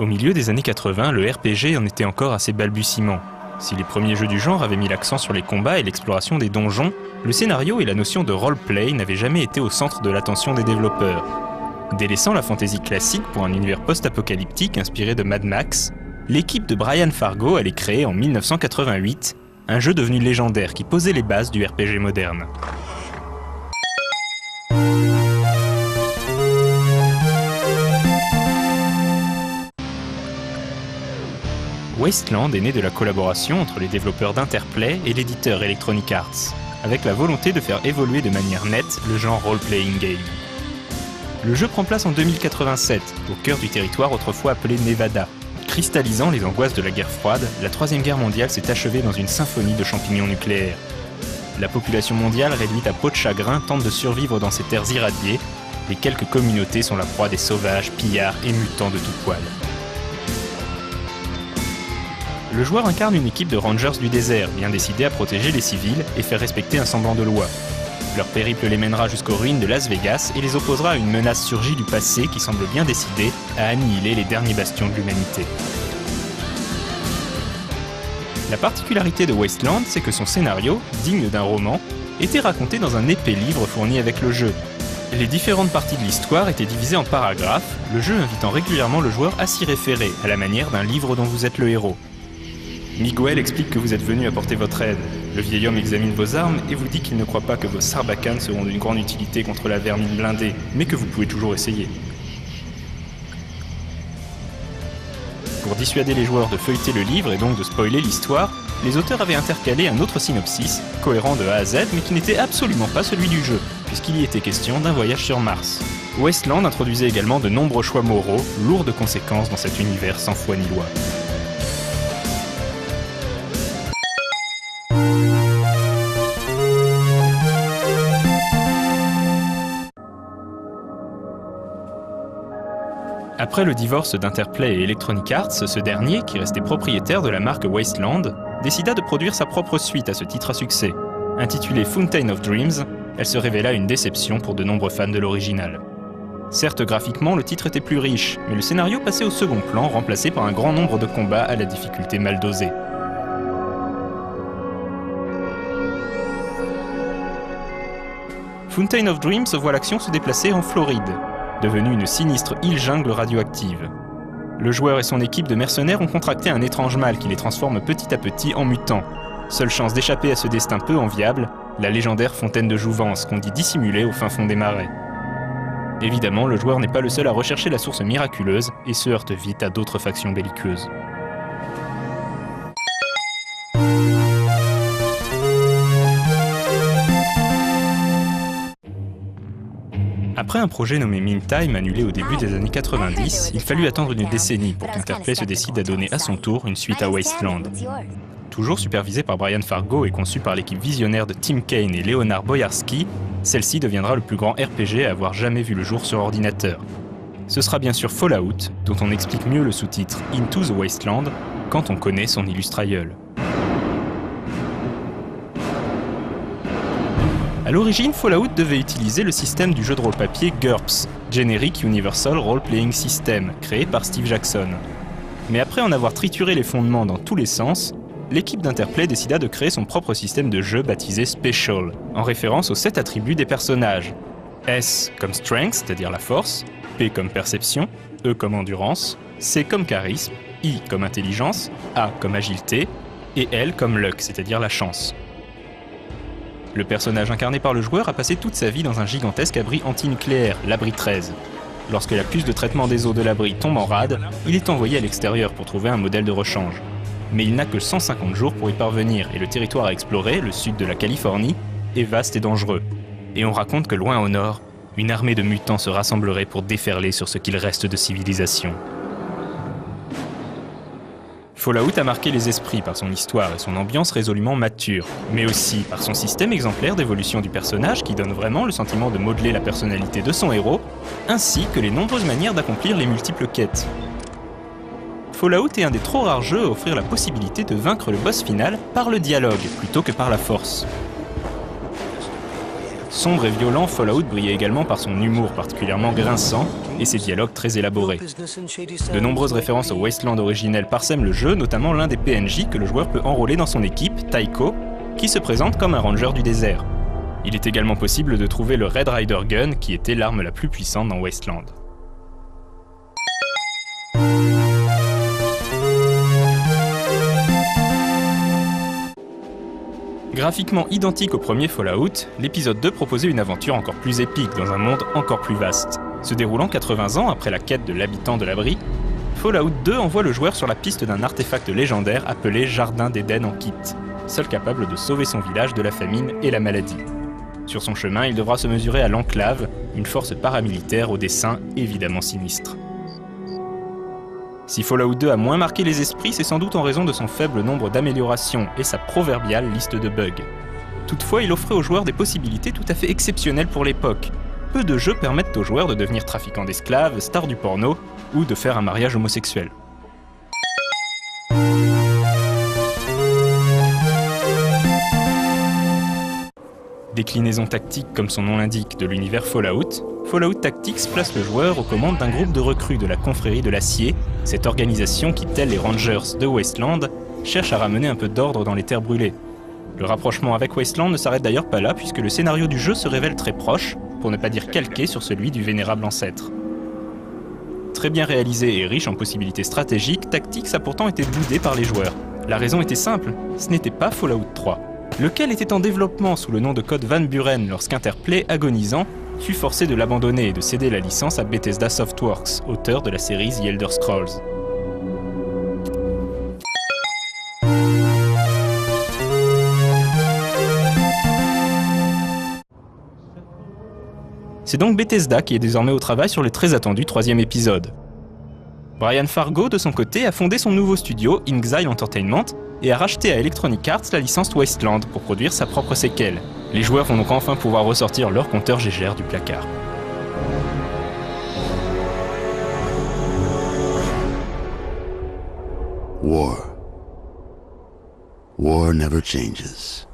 Au milieu des années 80, le RPG en était encore à ses balbutiements. Si les premiers jeux du genre avaient mis l'accent sur les combats et l'exploration des donjons, le scénario et la notion de roleplay n'avaient jamais été au centre de l'attention des développeurs. Délaissant la fantasy classique pour un univers post-apocalyptique inspiré de Mad Max, l'équipe de Brian Fargo allait créer en 1988 un jeu devenu légendaire qui posait les bases du RPG moderne. Wasteland est né de la collaboration entre les développeurs d'Interplay et l'éditeur Electronic Arts, avec la volonté de faire évoluer de manière nette le genre role-playing game. Le jeu prend place en 2087, au cœur du territoire autrefois appelé Nevada. Cristallisant les angoisses de la guerre froide, la Troisième Guerre mondiale s'est achevée dans une symphonie de champignons nucléaires. La population mondiale, réduite à peau de chagrin, tente de survivre dans ces terres irradiées, et quelques communautés sont la proie des sauvages, pillards et mutants de tout poil. Le joueur incarne une équipe de rangers du désert, bien décidés à protéger les civils et faire respecter un semblant de loi. Leur périple les mènera jusqu'aux ruines de Las Vegas et les opposera à une menace surgie du passé qui semble bien décidée à annihiler les derniers bastions de l'humanité. La particularité de Wasteland, c'est que son scénario, digne d'un roman, était raconté dans un épais livre fourni avec le jeu. Les différentes parties de l'histoire étaient divisées en paragraphes, le jeu invitant régulièrement le joueur à s'y référer, à la manière d'un livre dont vous êtes le héros. Miguel explique que vous êtes venu apporter votre aide. Le vieil homme examine vos armes et vous dit qu'il ne croit pas que vos sarbacanes seront d'une grande utilité contre la vermine blindée, mais que vous pouvez toujours essayer. Pour dissuader les joueurs de feuilleter le livre et donc de spoiler l'histoire, les auteurs avaient intercalé un autre synopsis, cohérent de A à Z, mais qui n'était absolument pas celui du jeu, puisqu'il y était question d'un voyage sur Mars. Wasteland introduisait également de nombreux choix moraux, lourds de conséquences dans cet univers sans foi ni loi. Après le divorce d'Interplay et Electronic Arts, ce dernier, qui restait propriétaire de la marque Wasteland, décida de produire sa propre suite à ce titre à succès. Intitulée Fountain of Dreams, elle se révéla une déception pour de nombreux fans de l'original. Certes, graphiquement, le titre était plus riche, mais le scénario passait au second plan, remplacé par un grand nombre de combats à la difficulté mal dosée. Fountain of Dreams voit l'action se déplacer en Floride, devenue une sinistre île-jungle radioactive. Le joueur et son équipe de mercenaires ont contracté un étrange mal qui les transforme petit à petit en mutants. Seule chance d'échapper à ce destin peu enviable, la légendaire fontaine de jouvence qu'on dit dissimulée au fin fond des marais. Évidemment, le joueur n'est pas le seul à rechercher la source miraculeuse et se heurte vite à d'autres factions belliqueuses. Après un projet nommé Meantime annulé au début des années 90, il fallut attendre une décennie pour qu'Interplay se décide à donner à son tour une suite à Wasteland. Toujours supervisée par Brian Fargo et conçue par l'équipe visionnaire de Tim Kaine et Leonard Boyarsky, celle-ci deviendra le plus grand RPG à avoir jamais vu le jour sur ordinateur. Ce sera bien sûr Fallout, dont on explique mieux le sous-titre Into the Wasteland quand on connaît son illustrailleul. A l'origine, Fallout devait utiliser le système du jeu de rôle-papier GURPS, Generic Universal Role Playing System, créé par Steve Jackson. Mais après en avoir trituré les fondements dans tous les sens, l'équipe d'Interplay décida de créer son propre système de jeu baptisé Special, en référence aux 7 attributs des personnages. S comme Strength, c'est-à-dire la force, P comme perception, E comme endurance, C comme charisme, I comme intelligence, A comme agilité, et L comme luck, c'est-à-dire la chance. Le personnage incarné par le joueur a passé toute sa vie dans un gigantesque abri antinucléaire, l'Abri 13. Lorsque la puce de traitement des eaux de l'abri tombe en rade, il est envoyé à l'extérieur pour trouver un modèle de rechange. Mais il n'a que 150 jours pour y parvenir, et le territoire à explorer, le sud de la Californie, est vaste et dangereux. Et on raconte que loin au nord, une armée de mutants se rassemblerait pour déferler sur ce qu'il reste de civilisation. Fallout a marqué les esprits par son histoire et son ambiance résolument mature, mais aussi par son système exemplaire d'évolution du personnage qui donne vraiment le sentiment de modeler la personnalité de son héros, ainsi que les nombreuses manières d'accomplir les multiples quêtes. Fallout est un des trop rares jeux à offrir la possibilité de vaincre le boss final par le dialogue plutôt que par la force. Sombre et violent, Fallout brillait également par son humour particulièrement grinçant et ses dialogues très élaborés. De nombreuses références au Wasteland originel parsèment le jeu, notamment l'un des PNJ que le joueur peut enrôler dans son équipe, Tycho, qui se présente comme un ranger du désert. Il est également possible de trouver le Red Ryder Gun, qui était l'arme la plus puissante dans Wasteland. Graphiquement identique au premier Fallout, l'épisode 2 proposait une aventure encore plus épique dans un monde encore plus vaste. Se déroulant 80 ans après la quête de l'habitant de l'abri, Fallout 2 envoie le joueur sur la piste d'un artefact légendaire appelé Jardin d'Éden en kit, seul capable de sauver son village de la famine et la maladie. Sur son chemin, il devra se mesurer à l'Enclave, une force paramilitaire au dessein évidemment sinistre. Si Fallout 2 a moins marqué les esprits, c'est sans doute en raison de son faible nombre d'améliorations et sa proverbiale liste de bugs. Toutefois, il offrait aux joueurs des possibilités tout à fait exceptionnelles pour l'époque. Peu de jeux permettent aux joueurs de devenir trafiquants d'esclaves, stars du porno, ou de faire un mariage homosexuel. Déclinaison tactique comme son nom l'indique de l'univers Fallout, Fallout Tactics place le joueur aux commandes d'un groupe de recrues de la confrérie de l'Acier, cette organisation qui, telle les Rangers de Wasteland, cherche à ramener un peu d'ordre dans les terres brûlées. Le rapprochement avec Wasteland ne s'arrête d'ailleurs pas là puisque le scénario du jeu se révèle très proche, pour ne pas dire calqué sur celui du vénérable ancêtre. Très bien réalisé et riche en possibilités stratégiques, Tactics a pourtant été boudé par les joueurs. La raison était simple, ce n'était pas Fallout 3. Lequel était en développement sous le nom de code Van Buren lorsqu'Interplay, agonisant, fut forcé de l'abandonner et de céder la licence à Bethesda Softworks, auteur de la série The Elder Scrolls. C'est donc Bethesda qui est désormais au travail sur le très attendu 3e épisode. Brian Fargo, de son côté, a fondé son nouveau studio, Inxile Entertainment, et a racheté à Electronic Arts la licence Wasteland pour produire sa propre séquelle. Les joueurs vont donc enfin pouvoir ressortir leur compteur GGR du placard. War. War never changes.